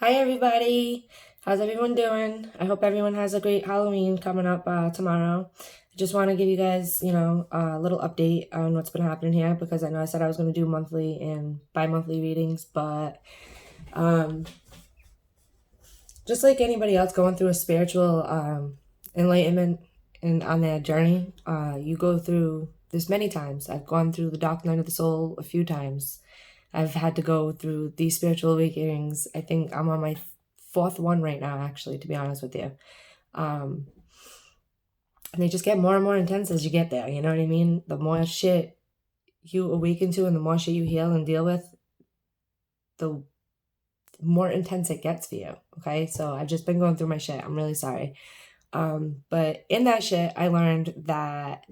Hi everybody! How's everyone doing? I hope everyone has a great Halloween coming up tomorrow. I just want to give you guys, a little update on what's been happening here because I know I said I was going to do monthly and bi-monthly readings, but just like anybody else going through a spiritual enlightenment and on their journey, you go through this many times. I've gone through the dark night of the soul a few times. I've had to go through these spiritual awakenings. I think I'm on my fourth one right now, actually, to be honest with you. And they just get more and more intense as you get there. You know what I mean? The more shit you awaken to and the more shit you heal and deal with, the more intense it gets for you. Okay? So I've just been going through my shit. I'm really sorry. But in that shit, I learned that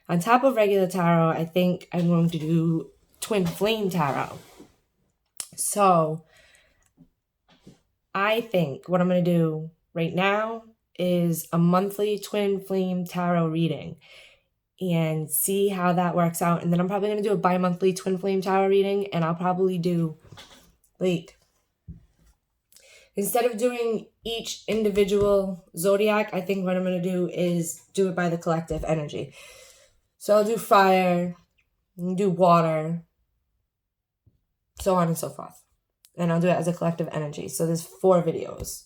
on top of regular tarot, I think I'm going to do twin flame tarot. So I think what I'm going to do right now is a monthly twin flame tarot reading and see how that works out. And then I'm probably going to do a bi-monthly twin flame tarot reading, and I'll probably do, like, instead of doing each individual zodiac, I think what I'm going to do is do it by the collective energy. So I'll do fire, do water, so on and so forth. And I'll do it as a collective energy. So there's 4 videos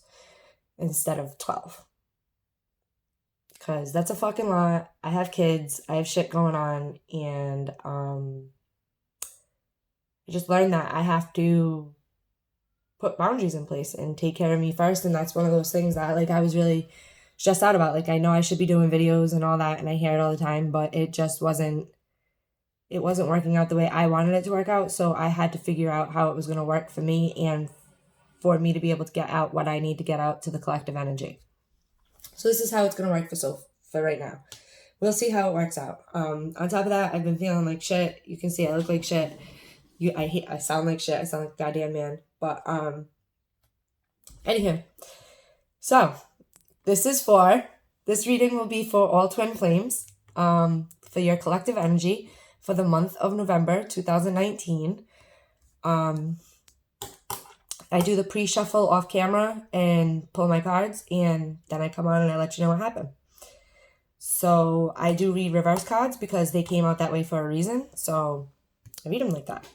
instead of 12. Because that's a fucking lot. I have kids. I have shit going on. And I just learned that I have to put boundaries in place and take care of me first. And that's one of those things that, like, I was really stressed out about. Like, I know I should be doing videos and all that, and I hear it all the time, but it just wasn't working out the way I wanted it to work out. So I had to figure out how it was going to work for me and for me to be able to get out what I need to get out to the collective energy. So this is how it's going to work for right now. We'll see how it works out. On top of that, I've been feeling like shit. You can see I look like shit. I sound like shit. I sound like a goddamn man. But anywho, so this reading will be for all twin flames, for your collective energy for the month of November 2019. I do the pre-shuffle off camera and pull my cards, and then I come on and I let you know what happened. So I do read reverse cards because they came out that way for a reason. So I read them like that.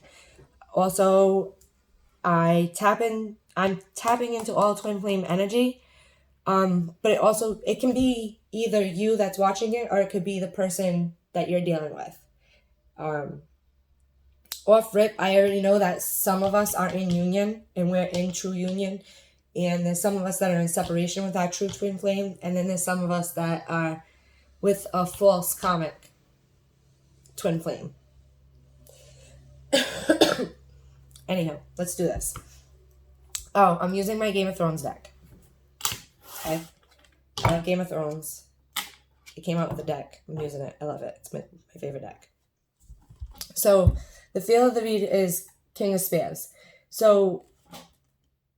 Also, I'm tapping into all twin flame energy. But it can be either you that's watching it, or it could be the person that you're dealing with. Off rip, I already know that some of us are in union and we're in true union, and there's some of us that are in separation with our true twin flame, and then there's some of us that are with a false karmic twin flame. Anyhow, let's do this. Oh, I'm using my Game of Thrones deck. Okay, I love Game of Thrones. It came out with a deck. I'm using it. I love it. It's my favorite deck. So the feel of the read is King of Spears. So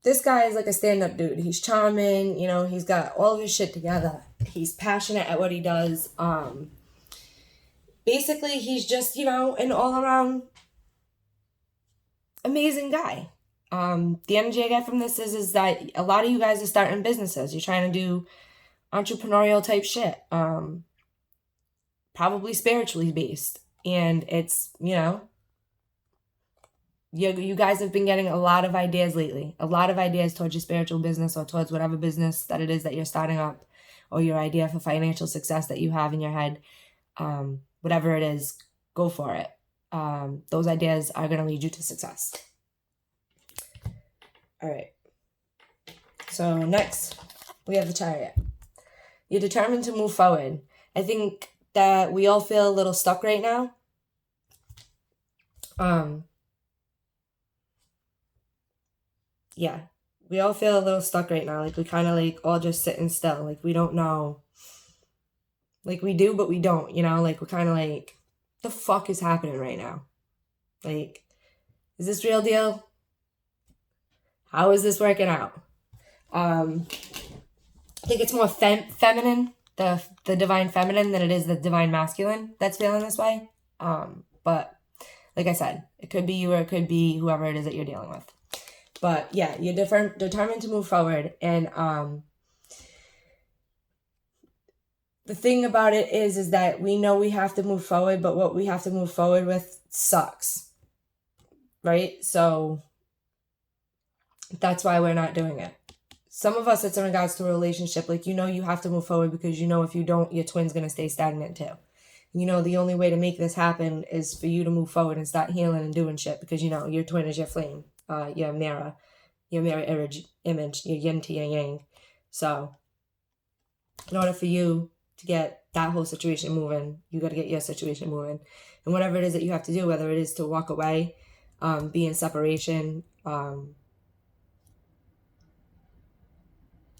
this guy is like a stand-up dude. He's charming. He's got all of his shit together. He's passionate at what he does. Basically, he's just, an all-around amazing guy. The energy I get from this is that a lot of you guys are starting businesses. You're trying to do entrepreneurial type shit. Probably spiritually based. And it's, you guys have been getting a lot of ideas lately. A lot of ideas towards your spiritual business or towards whatever business that it is that you're starting up, or your idea for financial success that you have in your head. Whatever it is, go for it. Those ideas are going to lead you to success. All right. So next, we have the Chariot. You're determined to move forward. I think that we all feel a little stuck right now. Yeah, we all feel a little stuck right now. Like, we kind of like all just sitting still. Like, we don't know. Like, we do, but we don't, like, we're kind of like, the fuck is happening right now? Like, is this real deal? How is this working out? I think it's more feminine, the divine feminine, than it is the divine masculine that's feeling this way. But like I said, it could be you or it could be whoever it is that you're dealing with. But yeah, you're determined to move forward. And the thing about it is that we know we have to move forward, but what we have to move forward with sucks. Right? So that's why we're not doing it. Some of us, it's in regards to a relationship. Like, you have to move forward because if you don't, your twin's going to stay stagnant too. The only way to make this happen is for you to move forward and start healing and doing shit because, your twin is your flame, your mirror image, your yin to your yang. So in order for you to get that whole situation moving, you got to get your situation moving. And whatever it is that you have to do, whether it is to walk away, be in separation,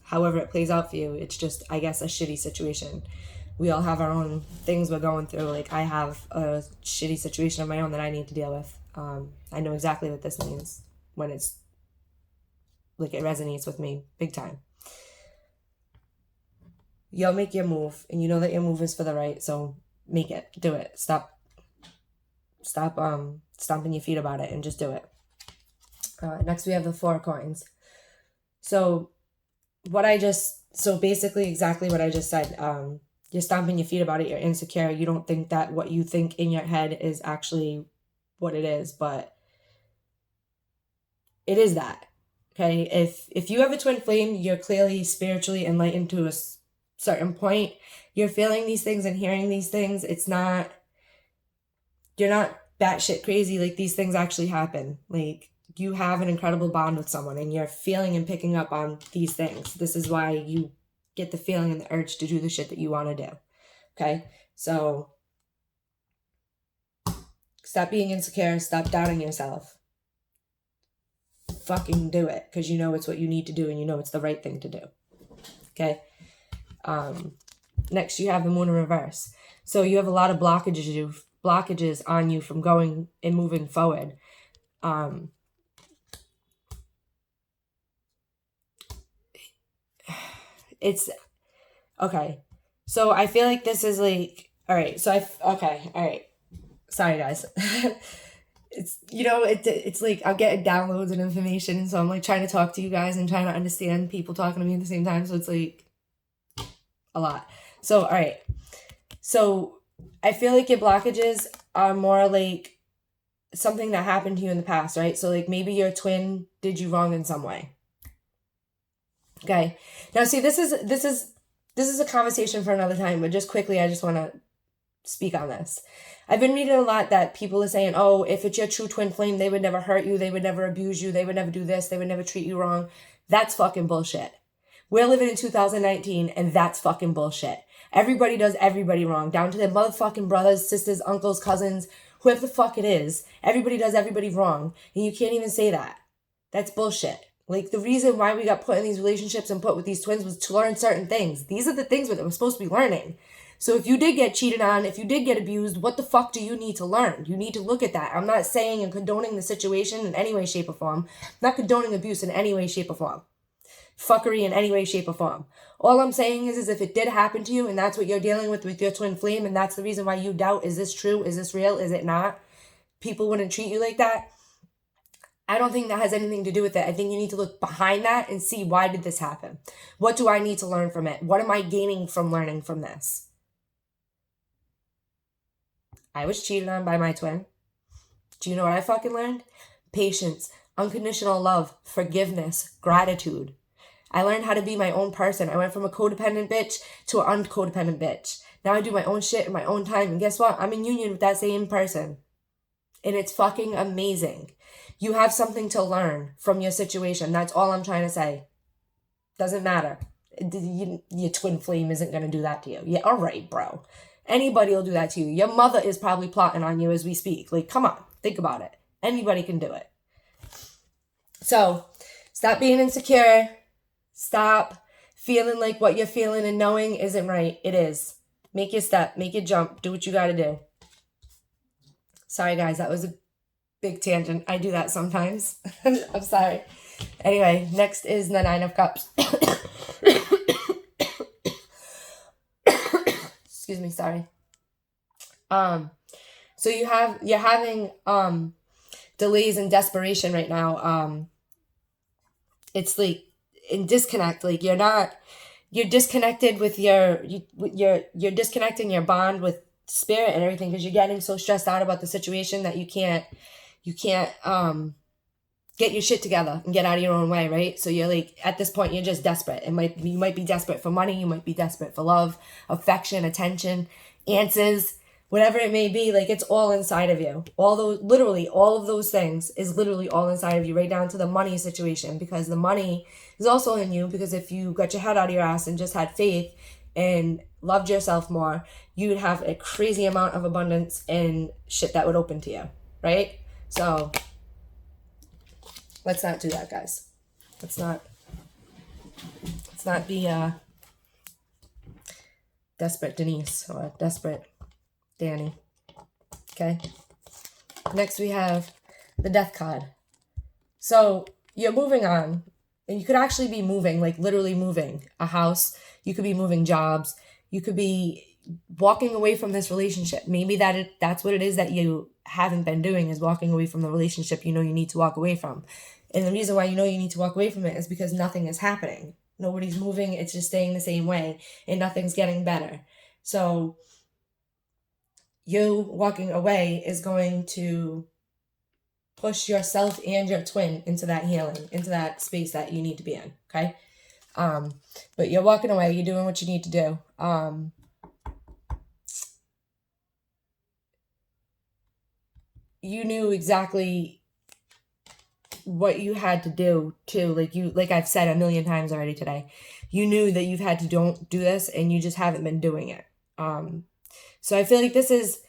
however it plays out for you, it's just, I guess, a shitty situation. We all have our own things we're going through. Like, I have a shitty situation of my own that I need to deal with. I know exactly what this means when it's, like, it resonates with me big time. You'll make your move, and you know that your move is for the right, so make it. Do it. Stop stomping your feet about it, and just do it. Next, we have the 4 coins. So basically exactly what I just said. You're stomping your feet about it. You're insecure. You don't think that what you think in your head is actually what it is, but it is that. Okay? If you have a twin flame, you're clearly spiritually enlightened to a certain point. You're feeling these things and hearing these things. You're not batshit crazy. Like, these things actually happen. Like, you have an incredible bond with someone and you're feeling and picking up on these things. This is why you get the feeling and the urge to do the shit that you want to do. Okay? So stop being insecure. Stop doubting yourself. Fucking do it, because it's what you need to do and it's the right thing to do. Okay? Next, you have the moon in reverse. So you have a lot of blockages on you from going and moving forward. It's okay. So I feel like this is like, all right. So all right. Sorry, guys. It's like I'm getting downloads and information, and so I'm like trying to talk to you guys and trying to understand people talking to me at the same time. So it's like a lot. So all right. So I feel like your blockages are more like something that happened to you in the past, right? So like maybe your twin did you wrong in some way. Okay. Now see, this is a conversation for another time, but just quickly, I just want to speak on this. I've been reading a lot that people are saying, oh, if it's your true twin flame, they would never hurt you. They would never abuse you. They would never do this. They would never treat you wrong. That's fucking bullshit. We're living in 2019 and that's fucking bullshit. Everybody does everybody wrong, down to their motherfucking brothers, sisters, uncles, cousins, whoever the fuck it is. Everybody does everybody wrong. And you can't even say that. That's bullshit. Like, the reason why we got put in these relationships and put with these twins was to learn certain things. These are the things that we're supposed to be learning. So if you did get cheated on, if you did get abused, what the fuck do you need to learn? You need to look at that. I'm not saying and condoning the situation in any way, shape, or form. I'm not condoning abuse in any way, shape, or form. Fuckery in any way, shape, or form. All I'm saying is if it did happen to you and that's what you're dealing with your twin flame, and that's the reason why you doubt, is this true? Is this real? Is it not? People wouldn't treat you like that. I don't think that has anything to do with it. I think you need to look behind that and see, why did this happen? What do I need to learn from it? What am I gaining from learning from this? I was cheated on by my twin. Do you know what I fucking learned? Patience, unconditional love, forgiveness, gratitude. I learned how to be my own person. I went from a codependent bitch to an uncodependent bitch. Now I do my own shit in my own time. And guess what? I'm in union with that same person. And it's fucking amazing. You have something to learn from your situation. That's all I'm trying to say. Doesn't matter. Your twin flame isn't going to do that to you. Yeah, all right, bro. Anybody will do that to you. Your mother is probably plotting on you as we speak. Like, come on. Think about it. Anybody can do it. So, stop being insecure. Stop feeling like what you're feeling and knowing isn't right. It is. Make your step. Make your jump. Do what you got to do. Sorry, guys. That was a big tangent. I do that sometimes. I'm sorry. Anyway, next is the 9 of Cups. Excuse me, sorry. So you're having delays and desperation right now. it's like in disconnect. Like you're disconnected with you're disconnecting your bond with spirit and everything because you're getting so stressed out about the situation that you can't get your shit together and get out of your own way, right? So you're like, at this point, you're just desperate. You might be desperate for money, you might be desperate for love, affection, attention, answers, whatever it may be. Like, it's all inside of you. Literally, all of those things is literally all inside of you, right down to the money situation, because the money is also in you. Because if you got your head out of your ass and just had faith and loved yourself more, you would have a crazy amount of abundance and shit that would open to you, right? So let's not do that, guys. Let's not be desperate Denise or desperate Danny. Okay. Next we have the Death card. So you're moving on, and you could actually be moving, like literally moving a house. You could be moving jobs. You could be walking away from this relationship. Maybe that's what it is that you haven't been doing, is walking away from the relationship you need to walk away from. And the reason why you need to walk away from it is because nothing is happening. Nobody's moving. It's just staying the same way, and nothing's getting better. So you walking away is going to push yourself and your twin into that healing, into that space that you need to be in. Okay. But you're walking away. You're doing what you need to do. You knew exactly what you had to do too. Like I've said a million times already today, you knew that you've had to don't do this, and you just haven't been doing it. So I feel like this is,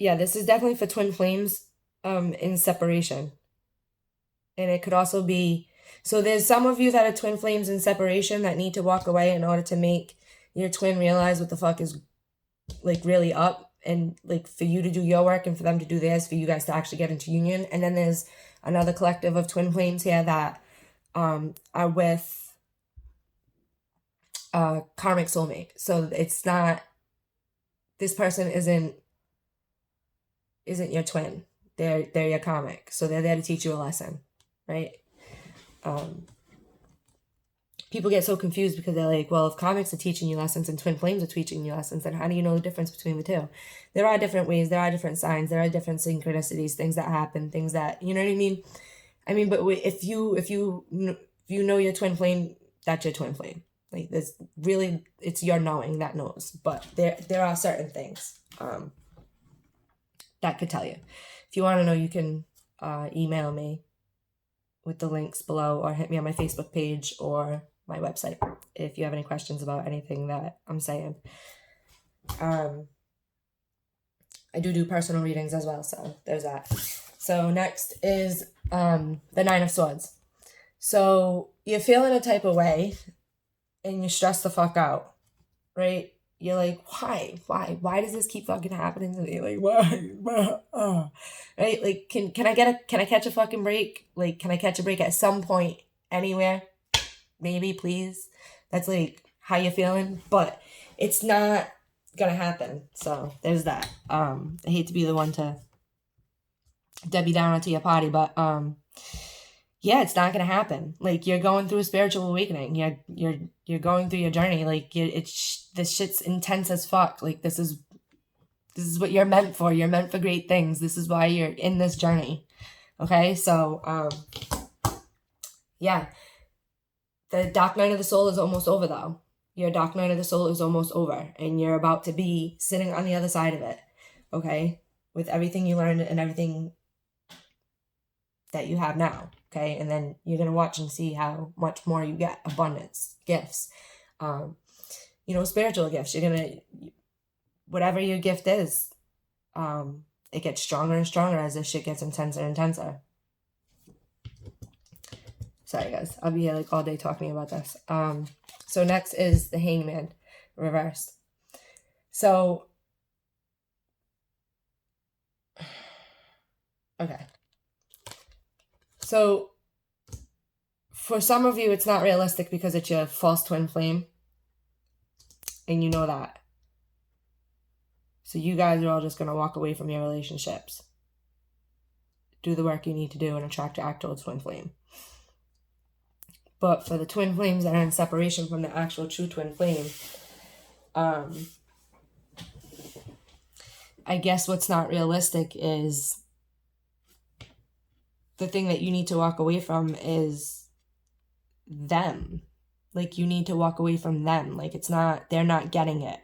this is definitely for twin flames, in separation. And it could also be, so there's some of you that are twin flames in separation that need to walk away in order to make your twin realize what the fuck is like really up, and like for you to do your work and for them to do theirs, for you guys to actually get into union. And then there's another collective of twin flames here that are with karmic soulmate. So it's not, this person isn't your twin. They're your karmic. So they're there to teach you a lesson, right? People get so confused because they're like, well, if karmics are teaching you lessons and twin flames are teaching you lessons, then how do you know the difference between the two? There are different ways, there are different signs, there are different synchronicities, things that happen, things that, you know what I mean? But if you know your twin flame, that's your twin flame. Like, this really, it's your knowing that knows. But there are certain things that could tell you. If you want to know, you can email me with the links below, or hit me on my Facebook page or my website if you have any questions about anything that I'm saying. I do personal readings as well, so there's that. So next is the Nine of Swords. So you're feeling a type of way and you're stressed the fuck out, right? You're like, why does this keep fucking happening to me? Like, why? Right? Like, can I catch a fucking break? Like, can I catch a break at some point anywhere? Maybe, please. That's like how you're feeling, but it's not gonna happen. So there's that. I hate to be the one to Debbie Downer to your party, but it's not gonna happen. Like, you're going through a spiritual awakening. You're going through your journey. Like, this shit's intense as fuck. Like, this is what you're meant for. You're meant for great things. This is why you're in this journey. Okay, so the dark night of the soul is almost over, though. Your dark night of the soul is almost over, and you're about to be sitting on the other side of it. Okay, with everything you learned and everything that you have now. Okay, and then you're gonna watch and see how much more you get. Abundance, gifts, spiritual gifts. You're gonna, whatever your gift is, it gets stronger and stronger as this shit gets intenser and intenser. Sorry guys, I'll be here like all day talking about this. So next is the Hangman reversed. So okay. So for some of you, it's not realistic because it's your false twin flame. And you know that. So you guys are all just going to walk away from your relationships. do the work you need to do and attract your actual twin flame. But for the twin flames that are in separation from the actual true twin flame, I guess what's not realistic is the thing that you need to walk away from is them. Like, you need to walk away from them. Like, they're not getting it.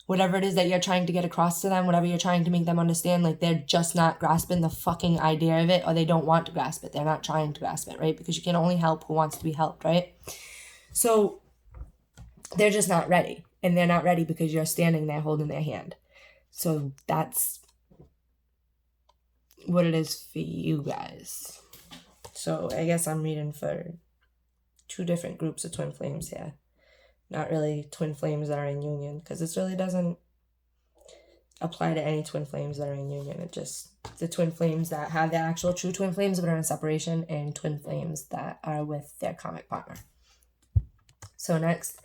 Whatever it is that you're trying to get across to them, whatever you're trying to make them understand, like, they're just not grasping the fucking idea of it, or they don't want to grasp it. They're not trying to grasp it, right? Because you can only help who wants to be helped, right? So they're just not ready. And they're not ready because you're standing there holding their hand. So that's what it is for you guys. So I guess I'm reading for 2 different groups of twin flames here. Not really twin flames that are in union, because this really doesn't apply to any twin flames that are in union. It just, the twin flames that have the actual true twin flames but are in separation, and twin flames that are with their karmic partner. So next,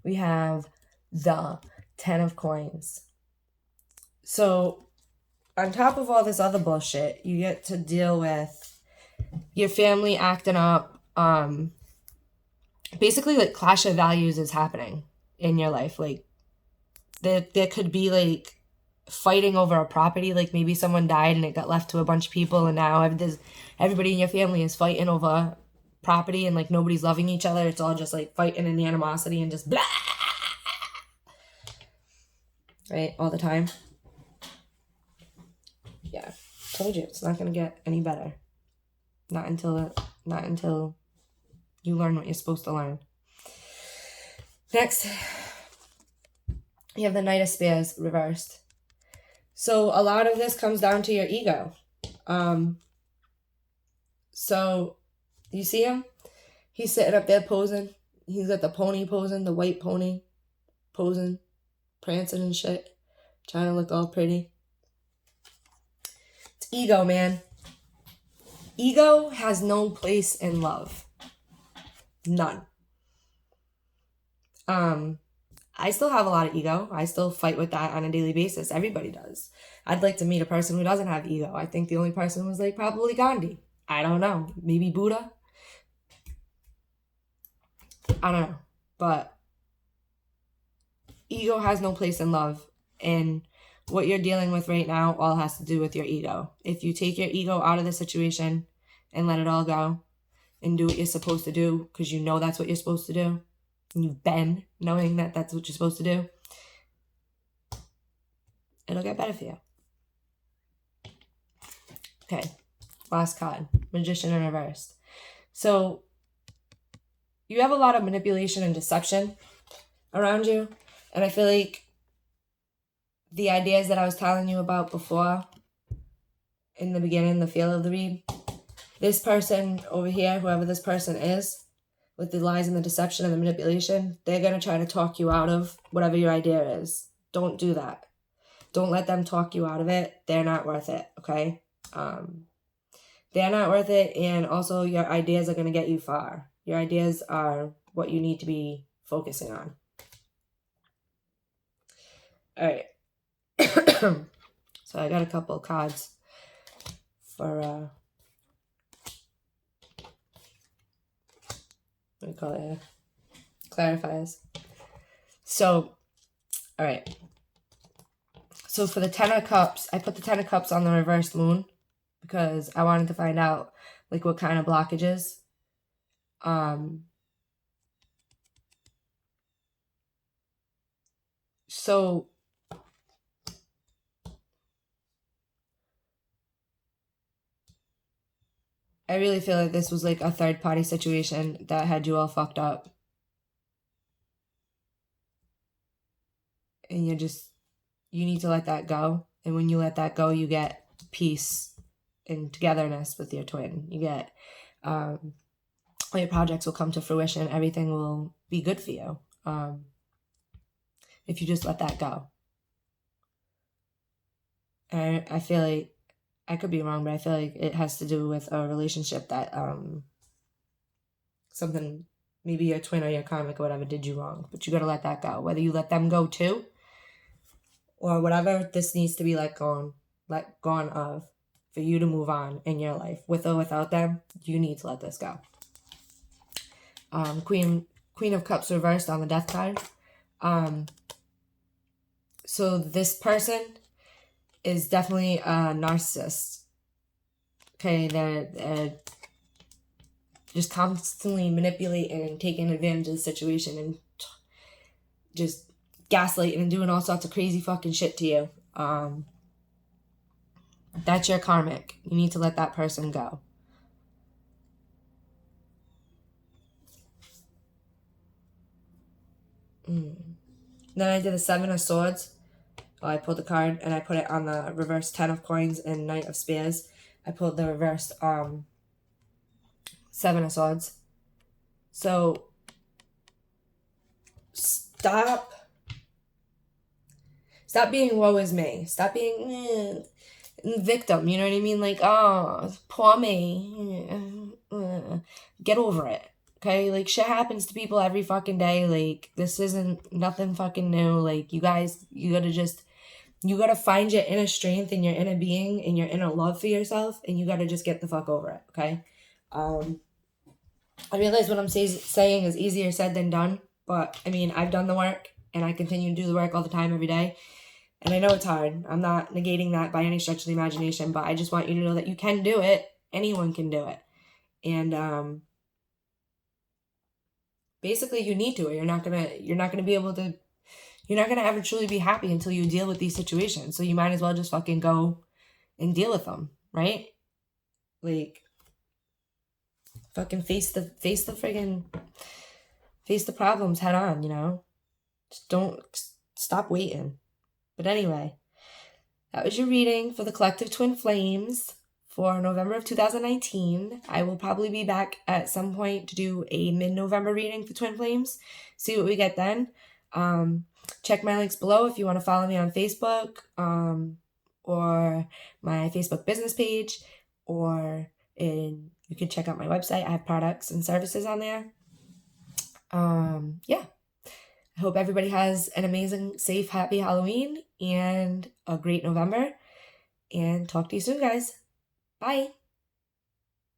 we have the 10 of coins. So on top of all this other bullshit, you get to deal with your family acting up. Basically, like, clash of values is happening in your life. Like, there could be, like, fighting over a property. Like, maybe someone died and it got left to a bunch of people, and now everybody in your family is fighting over property, and, like, nobody's loving each other. It's all just, like, fighting and animosity and just blah! Right? All the time. Yeah. Told you, it's not going to get any better. Not until you learn what you're supposed to learn. Next, you have the Knight of Spears reversed. So a lot of this comes down to your ego. So you see him? He's sitting up there posing. He's got the pony posing, the white pony posing, prancing and shit, trying to look all pretty. It's ego, man. Ego has no place in love. None. I still have a lot of ego. I still fight with that on a daily basis. Everybody does. I'd like to meet a person who doesn't have ego. I think the only person was, like, probably Gandhi. I don't know. Maybe Buddha. I don't know. But ego has no place in love. And what you're dealing with right now all has to do with your ego. If you take your ego out of the situation and let it all go, and do what you're supposed to do, because you know that's what you're supposed to do, and you've been knowing that that's what you're supposed to do, it'll get better for you. Okay, last card, Magician in reverse. So you have a lot of manipulation and deception around you, and I feel like the ideas that I was telling you about before in the beginning, the feel of the read, this person over here, whoever this person is, with the lies and the deception and the manipulation, they're going to try to talk you out of whatever your idea is. Don't do that. Don't let them talk you out of it. They're not worth it, okay? They're not worth it, and also your ideas are going to get you far. Your ideas are what you need to be focusing on. All right. So I got a couple of cards for... what do you call it? Clarifiers. So, all right. So for the 10 of Cups, I put the 10 of Cups on the reverse moon because I wanted to find out, like, what kind of blockages. So I really feel like this was, like, a third-party situation that had you all fucked up. And you need to let that go. And when you let that go, you get peace and togetherness with your twin. You get, all your projects will come to fruition. Everything will be good for you. If you just let that go. And I feel like, I could be wrong, but I feel like it has to do with a relationship that something, maybe your twin or your karmic or whatever did you wrong, but you got to let that go. Whether you let them go too or whatever, this needs to be let gone of. for you to move on in your life. With or without them, you need to let this go. Queen of Cups reversed on the Death card. So this person is definitely a narcissist. Okay, they're just constantly manipulating and taking advantage of the situation and just gaslighting and doing all sorts of crazy fucking shit to you. That's your karmic. You need to let that person go. Then I did a 7 of Swords. I pulled the card and I put it on the reverse 10 of Coins and Knight of Spears. I pulled the reverse 7 of Swords. So stop being woe is me. Stop being victim. You know what I mean? Like, oh, poor me. Get over it. Okay? Like, shit happens to people every fucking day. Like, this isn't nothing fucking new. Like, you guys, you gotta find your inner strength and your inner being and your inner love for yourself, and you gotta just get the fuck over it, okay? I realize what I'm saying is easier said than done, but, I mean, I've done the work, and I continue to do the work all the time, every day, and I know it's hard. I'm not negating that by any stretch of the imagination, but I just want you to know that you can do it. Anyone can do it. And, basically, you need to. You're not gonna be able to... You're not gonna ever truly be happy until you deal with these situations. So you might as well just fucking go and deal with them, right? Like, fucking face the problems head on, you know? Just don't stop waiting. But anyway, that was your reading for the collective twin flames for November of 2019. I will probably be back at some point to do a mid-November reading for twin flames. See what we get then. Check my links below if you want to follow me on Facebook, or my Facebook business page, or you can check out my website. I have products and services on there. Yeah. I hope everybody has an amazing, safe, happy Halloween and a great November. And talk to you soon, guys. Bye.